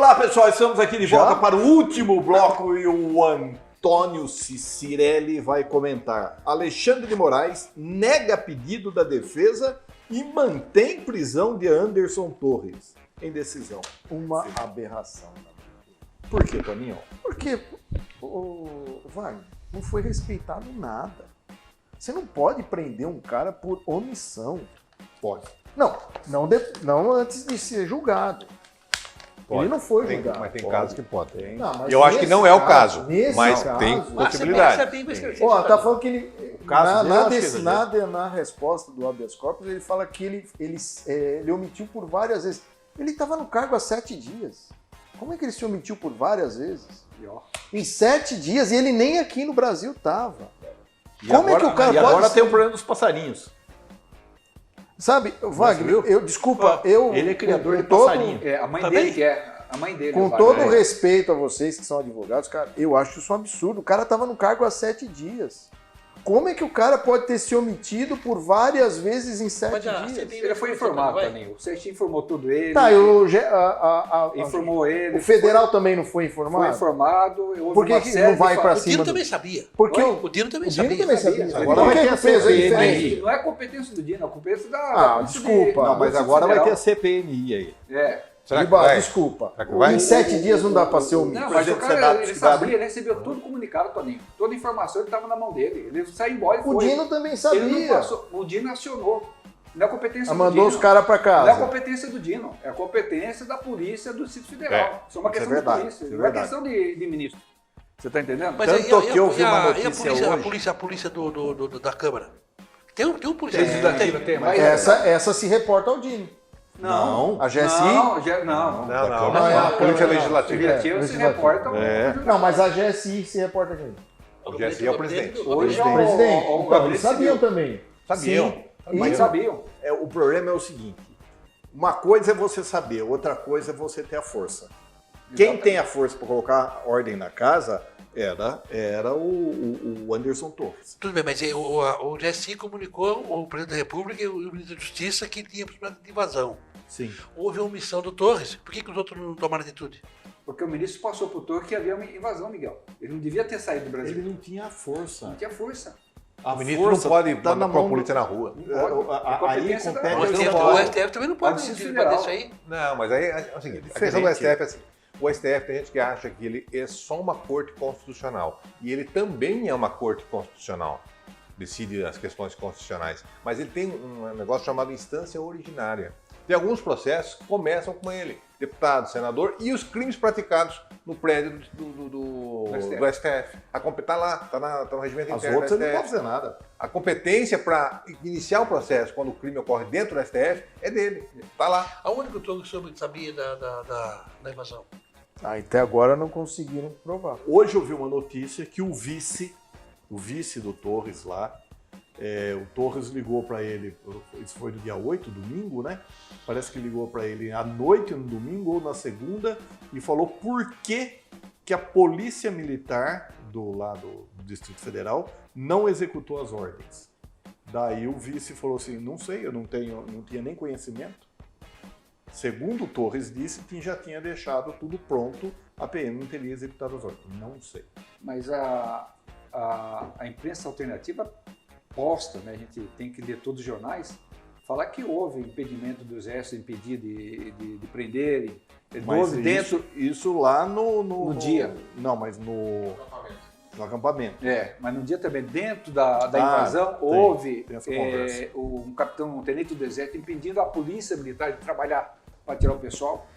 Olá, pessoal, estamos aqui de volta para o último bloco e o Antônio Cicirelli vai comentar. Alexandre de Moraes nega pedido da defesa e mantém prisão de Anderson Torres em decisão. Uma aberração. Por que, Toninho? Porque, Wagner, não foi respeitado nada. Você não pode prender um cara por omissão. Pode. Não antes de ser julgado. Pode. Ele não foi julgado. Mas tem casos que pode. Eu acho que não é o caso, mas caso, tem possibilidade. Tá falando que ele... caso dele, na resposta do habeas corpus, ele fala que ele omitiu por várias vezes. Ele estava no cargo há 7 dias. Como é que ele se omitiu por várias vezes? Em 7 dias, e ele nem aqui no Brasil estava. Como é que o cara pode... agora tem o problema dos passarinhos. Sabe, Wagner, desculpa, ele é criador de passarinho. A mãe dele que é. A mãe dele. Com todo respeito a vocês que são advogados, cara, eu acho isso um absurdo. O cara estava no cargo há 7 dias. Como é que o cara pode ter se omitido por várias vezes em 7 dias? Ele foi informado, Toninho. O CEST informou tudo ele. Tá, informou ele. O federal também não foi informado? Foi informado. Por que não vai para cima? O Dino também sabia. Porque o Dino também sabia. Agora vai ter a CPMI. Não é competência do Dino, é competência da... desculpa. Não, mas agora vai ter a CPMI aí. Será que vai? Desculpa. Será que vai? Em 7 dias não dá para ser omitido. Não, mas o cara, ele sabia, ele recebeu tudo comunicado, Toninho. Toda a informação estava na mão dele. Ele saiu embora e foi. O Dino também sabia. Ele não passou, o Dino acionou. Não é competência do Dino. Mandou os caras para casa. Não é competência do Dino. É a competência da polícia do Distrito Federal. Isso é uma questão de polícia. Não é questão de ministro. Você está entendendo? Mas tanto que eu vi uma notícia hoje. A polícia da Câmara. Tem um polícia. Tem, mas essa se reporta ao Dino. Não. A GSI? Não. A Polícia Legislativa. Se reporta. Não, mas a GSI se reporta a quem? O GSI é o presidente. Hoje é o presidente. Então, eles sabiam também. Sabiam. Mas sabiam. O problema é o seguinte: uma coisa é você saber, outra coisa é você ter a força. Quem tem a força para colocar ordem na casa era o Anderson Torres. Tudo bem, mas o GSI comunicou o presidente da República e o ministro da Justiça que tinha possibilidade de invasão. Sim. Houve omissão do Torres. Por que os outros não tomaram atitude? Porque o ministro passou para o Torres que havia uma invasão, Miguel. Ele não devia ter saído do Brasil. Ele não tinha força. Não tinha força. O ministro não pode mandar a polícia na rua. Aí compete o STF também não pode invadir isso aí. Não, mas aí é o seguinte, a questão do STF é assim. O STF tem gente que acha que ele é só uma corte constitucional. E ele também é uma corte constitucional. Decide as questões constitucionais. Mas ele tem um negócio chamado instância originária. Tem alguns processos que começam com ele. Deputado, senador e os crimes praticados no prédio do STF. Está lá, está no regimento interno do STF. As outras ele não pode fazer nada. A competência para iniciar o processo quando o crime ocorre dentro do STF é dele. Está lá. Aonde que o Torres sabia da invasão? Até agora não conseguiram provar. Hoje eu vi uma notícia que o vice do Torres lá, o Torres ligou para ele, isso foi no dia 8, domingo, né? Parece que ligou para ele à noite, no domingo ou na segunda, e falou por que a polícia militar do Distrito Federal não executou as ordens. Daí o vice falou assim, não sei, eu não tinha nem conhecimento. Segundo o Torres disse que já tinha deixado tudo pronto, a PM não teria executado as ordens. Não sei. Mas a imprensa alternativa posta, né? A gente tem que ler todos os jornais, falar que houve impedimento do Exército, impedir de prenderem. Mas isso lá no dia. Não, mas no acampamento. Mas no dia também, dentro da invasão, houve um capitão, um tenente do Exército impedindo a polícia militar de trabalhar para tirar o pessoal.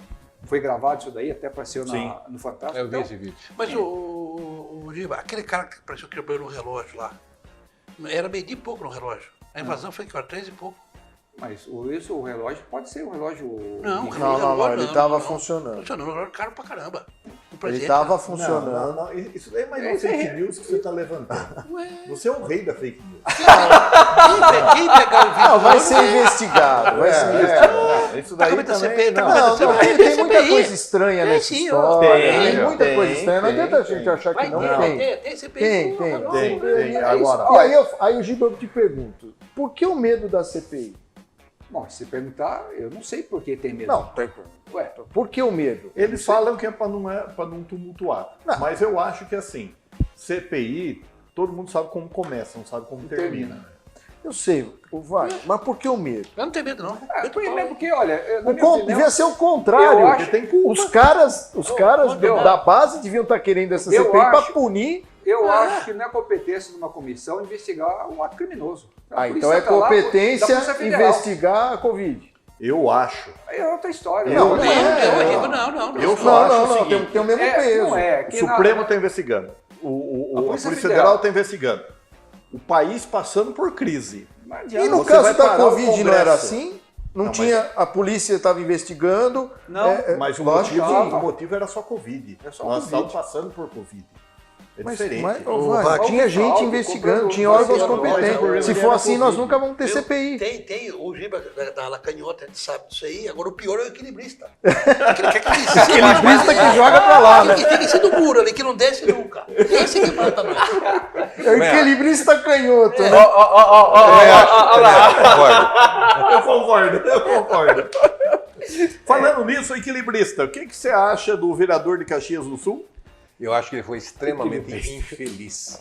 Foi gravado isso daí, até apareceu no Fantástico. Eu vi esse vídeo. Mas o Giba, aquele cara que pareceu que quebrou no relógio lá, era meio de pouco no relógio. A invasão foi que 3 e pouco. Mas o relógio pode ser um relógio... Não, ele estava funcionando. Funcionando, o relógio caro pra caramba. Ele estava funcionando. Não, isso daí é mais uma fake news que você está levantando. Você é o rei da fake news. Quem pegar o vídeo... Não, vai ser investigado. Isso daí também... Tem muita coisa estranha nessa história. Tem muita coisa estranha. Não adianta a gente achar que não tem. Tem CPI. Tem. Agora... Aí o Giba, eu te pergunto, por que o medo da CPI? Bom, se perguntar, eu não sei por que tem medo. Não, Ué, por que o medo? Eles falam que é para não tumultuar. Não. Mas eu acho que assim, CPI, todo mundo sabe como começa, não sabe como termina. Eu sei, mas por que o medo? Eu não tenho medo, não. porque, olha, na minha opinião, Devia ser o contrário. eu acho- Tem culpa. Os caras da base deviam estar querendo essa Eu CPI para acho- punir. eu acho que não é competência de uma comissão investigar um ato criminoso. A Então polícia é tá lá, competência da Polícia Federal. investigar a Covid. Eu acho. Aí é outra história. Não, Não, não, Eu só acho o não, seguinte, tem o mesmo peso. Não é. o que Supremo está investigando, a Polícia Federal está investigando, o país passando por crise. Não E adianta. no Você caso vai da parar o Covid não Congresso. era assim? Não, Não, tinha, a polícia estava investigando. Não, Mas o lógico motivo era só Covid. É só Nós Covid. estávamos passando por Covid. É diferente. Tinha gente Alto, investigando, comprando tinha órgãos vacina, mas o competentes. problema Se era for assim, nós Covid. nunca vamos ter Viu? CPI. Tem o Giba da Lacanhota, a gente sabe disso aí. Agora o pior é o equilibrista. Aquele que Equilibrista que joga pra lá, né? Que fica em cima do muro ali, que não desce nunca. Esse que mata nós. É o equilibrista canhoto, né? Eu concordo. Falando nisso, equilibrista, o que você acha do vereador de Caxias do Sul? Eu acho que ele foi extremamente infeliz.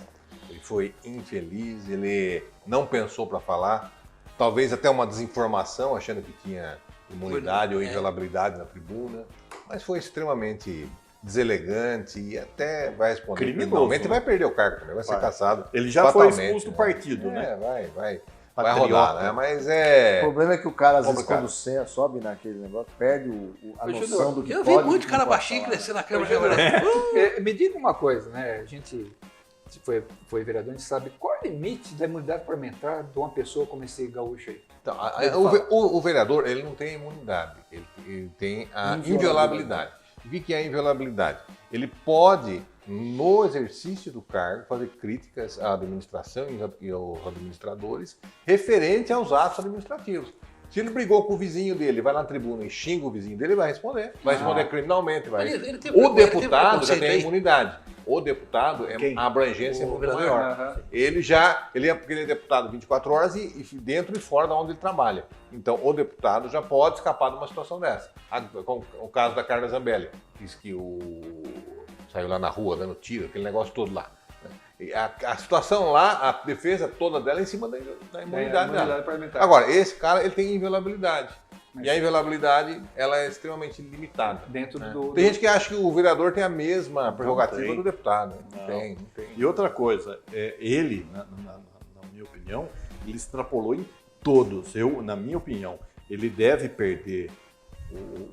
Ele foi infeliz, ele não pensou para falar, talvez até uma desinformação, achando que tinha imunidade ou inviolabilidade na tribuna, mas foi extremamente deselegante e até vai responder Criminoso, criminalmente e né? vai perder o cargo também, vai ser cassado. Ele já foi fatalmente, expulso do partido, né? Vai Patriota. rodar, né? Mas O é... problema é que o cara, às vezes, Complicado. quando sobe naquele negócio, perde a noção do que Eu pode. vi muito e cara não pode baixinho falar. crescer na Câmara de Vereadores. Me diga uma coisa, né? A gente foi vereador, a gente sabe qual é o limite da imunidade parlamentar de uma pessoa como esse gaúcho aí. Então, o vereador, ele não tem imunidade, ele tem a inviolabilidade. O que é a inviolabilidade? Ele pode, no exercício do cargo, fazer críticas à administração e aos administradores referente aos atos administrativos. Se ele brigou com o vizinho dele, vai na tribuna e xinga o vizinho dele, ele vai responder. Vai responder criminalmente. Vai. Ele tem O deputado já preconceito tem a aí. imunidade. O deputado, Quem? a abrangência é O muito vereador? maior. Porque ele é deputado 24 horas e dentro e fora da onde ele trabalha. Então, o deputado já pode escapar de uma situação dessa. Com o caso da Carla Zambelli, diz que saiu lá na rua dando tiro, aquele negócio todo lá. E a situação lá, a defesa toda dela é em cima da imunidade dela. parlamentar. Agora, esse cara, ele tem inviolabilidade. E a inviolabilidade, ela é extremamente limitada. Dentro né? do... Tem gente que acha que o vereador tem a mesma prerrogativa tem. do deputado. Não. Não tem. E outra coisa, ele, na minha opinião, ele extrapolou em todos. Na minha opinião, ele deve perder o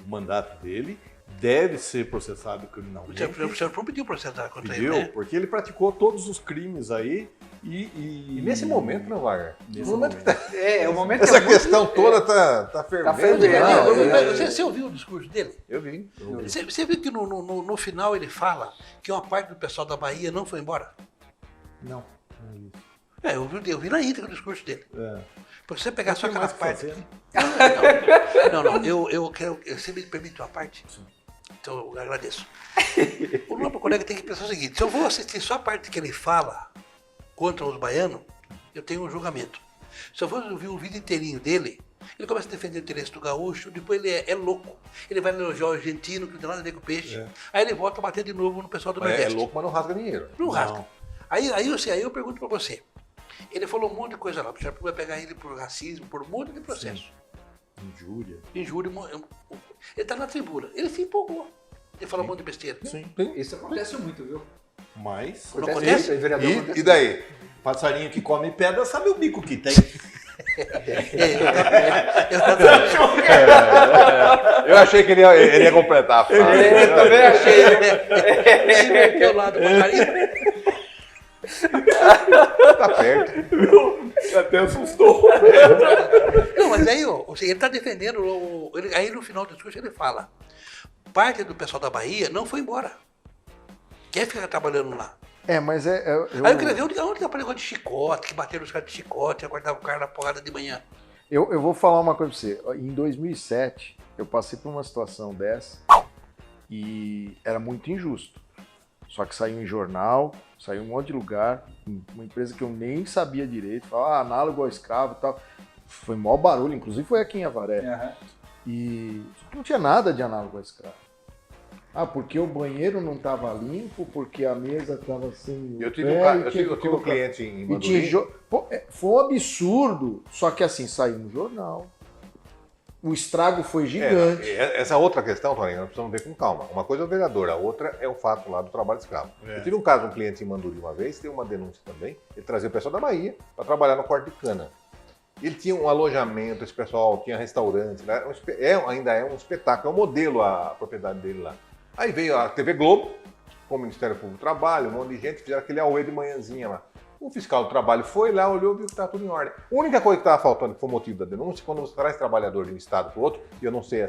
mandato dele, deve ser processado criminalmente. O senhor pediu processo contra ele, Entendeu? né? Porque ele praticou todos os crimes aí E nesse momento, não, Wagner? Nesse No momento que tá- o momento essa é muito- questão toda tá fervendo. fervendo. Você ouviu o discurso dele? Eu vi. Você viu que no final ele fala que uma parte do pessoal da Bahia não foi embora? Não. Eu vi na íntegra o discurso dele. É. Porque se você pegar só Tem aquela mais que parte. fazer. Não, eu quero. Você me permite uma parte? Então eu agradeço. O nosso colega tem que pensar o seguinte: se eu vou assistir só a parte que ele fala contra os baianos, eu tenho um julgamento. Se eu for ouvir o vídeo inteirinho dele, ele começa a defender o interesse do gaúcho, depois ele é louco. Ele vai elogiar o argentino, que não tem nada a ver com peixe. Aí ele volta a bater de novo no pessoal do É Nordeste. louco, mas não rasga dinheiro. Não rasga. Aí eu pergunto pra você. Ele falou um monte de coisa lá. O senhor vai pegar ele por racismo, por um monte de processo. Injúria. Injúria. Ele tá na tribuna. Ele se empolgou. Ele fala um monte de besteira. Sim. Isso acontece muito, viu? Mas. Não acontece? Vereador, acontece E daí? Passarinho que come pedra sabe o bico que tem. Eu achei que ele ia completar a frase. Eu também achei. Ele meteu lá do passarinho. Tá perto. Até assustou. Não, mas aí ele está defendendo. Aí no final do discurso ele fala: parte do pessoal da Bahia não foi embora. Quer ficar trabalhando lá. Mas Aí eu queria ver onde tem o negócio de chicote, que bateram os caras de chicote, acordavam o cara na porrada de manhã. Eu vou falar uma coisa pra você. Em 2007, eu passei por uma situação dessa e era muito injusto. Só que saiu em jornal, saiu em um monte de lugar, uma empresa que eu nem sabia direito, falava análogo ao escravo e tal. Foi maior barulho, inclusive foi aqui em Avaré. E não tinha nada de análogo a escravo. Porque o banheiro não estava limpo, porque a mesa estava sem. Eu tive um cliente em Mandurim. Foi um absurdo. Só que assim, saiu no jornal. O estrago foi gigante. Essa outra questão, Toninho, nós precisamos ver com calma. Uma coisa é o vereador, a outra é o fato lá do trabalho escravo. Eu tive um caso, um cliente em Mandurim uma vez, tem uma denúncia também. Ele trazia o pessoal da Bahia para trabalhar no corte de cana. Ele tinha um alojamento, esse pessoal tinha restaurante, né? Ainda é um espetáculo, é um modelo a propriedade dele lá. Aí veio a TV Globo, com o Ministério Público do Trabalho, um monte de gente, fizeram aquele auê de manhãzinha lá. O fiscal do trabalho foi lá, olhou e viu que estava tudo em ordem. A única coisa que estava faltando, que foi o motivo da denúncia, quando você traz trabalhador de um estado para o outro, e eu não sei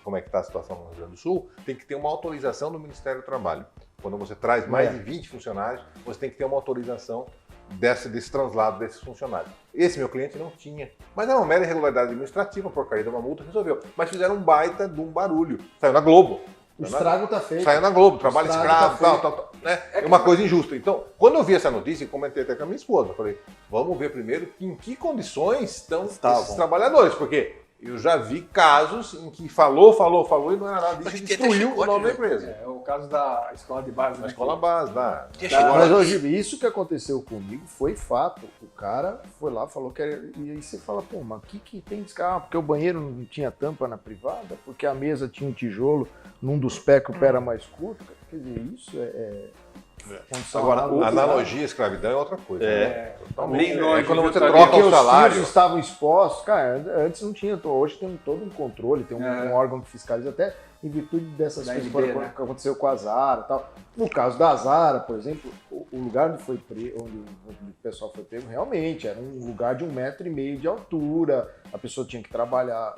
como é que está a situação no Rio Grande do Sul, tem que ter uma autorização do Ministério do Trabalho. Quando você traz mais de 20 funcionários, você tem que ter uma autorização desse translado desses funcionários. Esse meu cliente não tinha. Mas era uma mera irregularidade administrativa, porcaria de uma multa, resolveu. Mas fizeram um baita de um barulho. Saiu na Globo. O estrago tá feito. Saiu na Globo, trabalho escravo, tal. Né? É uma coisa injusta. Então, quando eu vi essa notícia, comentei até com a minha esposa, falei, vamos ver primeiro em que condições estão esses trabalhadores, porque eu já vi casos em que falou e não era nada disso e destruiu o nome da empresa. É o caso da escola de base. A escola base, Mas hoje, isso que aconteceu comigo foi fato. O cara foi lá, falou que era... E aí você fala, pô, mas o que tem de escravo? Porque o banheiro não tinha tampa na privada, porque a mesa tinha um tijolo num dos pés que o pé era mais curto. Quer dizer, isso Agora, a analogia à escravidão é outra coisa. Quando você troca o salário. Os filhos estavam expostos. Cara, antes não tinha. Hoje tem todo um controle, tem um órgão que fiscaliza até em virtude dessas coisas que aconteceu com a Zara e tal. No caso da Zara, por exemplo, o lugar onde o pessoal foi pego realmente era um lugar de 1,5 metro de altura. A pessoa tinha que trabalhar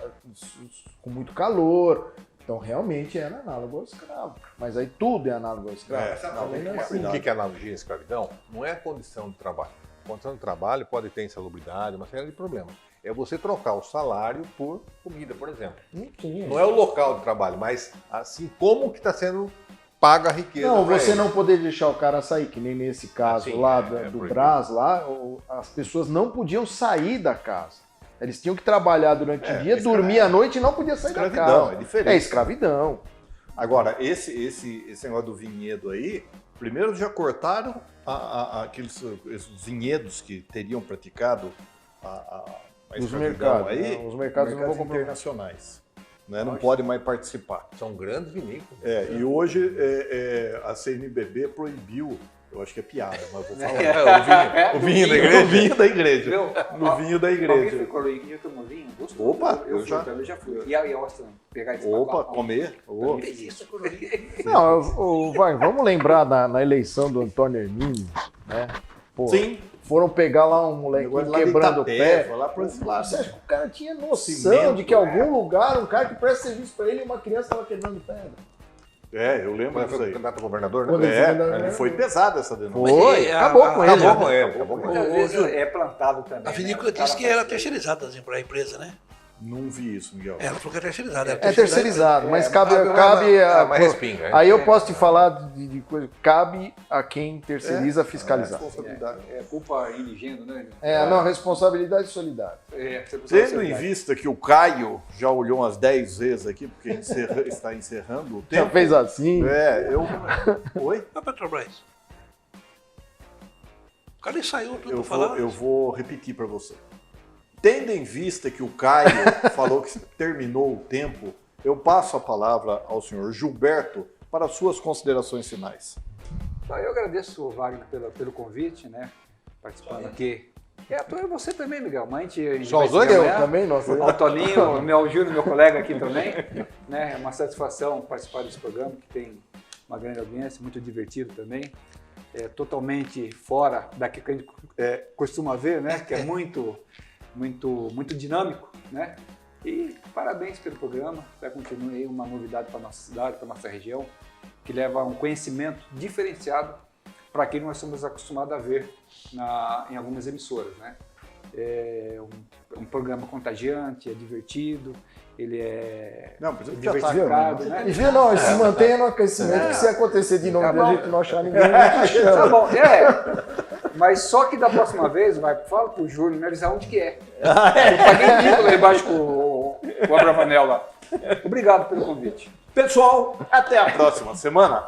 com muito calor. Então, realmente era análogo ao escravo. Mas aí tudo é análogo ao escravo. O que é analogia à escravidão? Não é a condição de trabalho. A condição de trabalho pode ter insalubridade, uma série de problemas. É você trocar o salário por comida, por exemplo. Não é o local de trabalho, mas assim como que está sendo paga a riqueza. Não, você não poder deixar o cara sair, que nem nesse caso do Brás, lá, as pessoas não podiam sair da casa. Eles tinham que trabalhar durante o dia, dormir à noite e não podia sair da casa. É diferente. É escravidão. Agora, esse negócio do vinhedo aí, primeiro já cortaram aqueles vinhedos que teriam praticado a escravidão aí, os mercados internacionais. Né? Não podem mais participar. São grandes vinícolas. E hoje a CNBB proibiu. Eu acho que é piada, mas vou falar. O vinho da igreja. O vinho da igreja. No vinho da igreja. Alguém foi coroinha, tomou vinho? Gostou? Opa, eu já fui. E a Austin, pegar esse comer? Não, vamos lembrar na eleição do Antônio Hermínio, né? Pô, sim. Foram pegar lá um molequinho quebrando o pé. Você acha que o cara tinha noção de que em algum lugar um cara que presta serviço pra ele e uma criança estava quebrando pedra? Eu lembro disso aí. Candidato a governador, né? Foi pesada essa denúncia. Acabou com ele. Acabou com ele. É plantado também. A vinícola disse que era terceirizada para a empresa, né? Não vi isso, Miguel. Ela falou que é terceirizada. É terceirizado, mas cabe respinga. Aí eu posso te falar de coisa. Cabe a quem terceiriza fiscalizar. É culpa indigendo, né? Não, responsabilidade solidária. Tendo em vista que o Caio já olhou umas 10 vezes aqui, porque está encerrando o tempo. Já fez assim? Oi? A Petrobras. O cara saiu tudo para falar. Eu vou repetir para você. Tendo em vista que o Caio falou que terminou o tempo, eu passo a palavra ao senhor Gilberto para suas considerações finais. Eu agradeço, Wagner, pelo convite, né? Participando aqui. Você também, Miguel. Só os dois? Eu também, nossa. O Toninho, o Júlio, meu colega aqui também. Né? É uma satisfação participar desse programa, que tem uma grande audiência, muito divertido também. Totalmente fora daquilo que a gente costuma ver, né? Que é muito dinâmico, né? E parabéns pelo programa, continue aí uma novidade para a nossa cidade, para a nossa região, que leva um conhecimento diferenciado para quem nós somos acostumados a ver em algumas emissoras, né? É um programa contagiante, é divertido, ele é diversificado, né? E viu, não, ele se mantém no aquecimento, que se acontecer de novo, a gente não achar ninguém, Tá bom, Mas só que da próxima vez, fala pro Júlio me avisar onde que é. Eu paguei mico lá embaixo com o Abravanel lá. Obrigado pelo convite. Pessoal, até a próxima semana.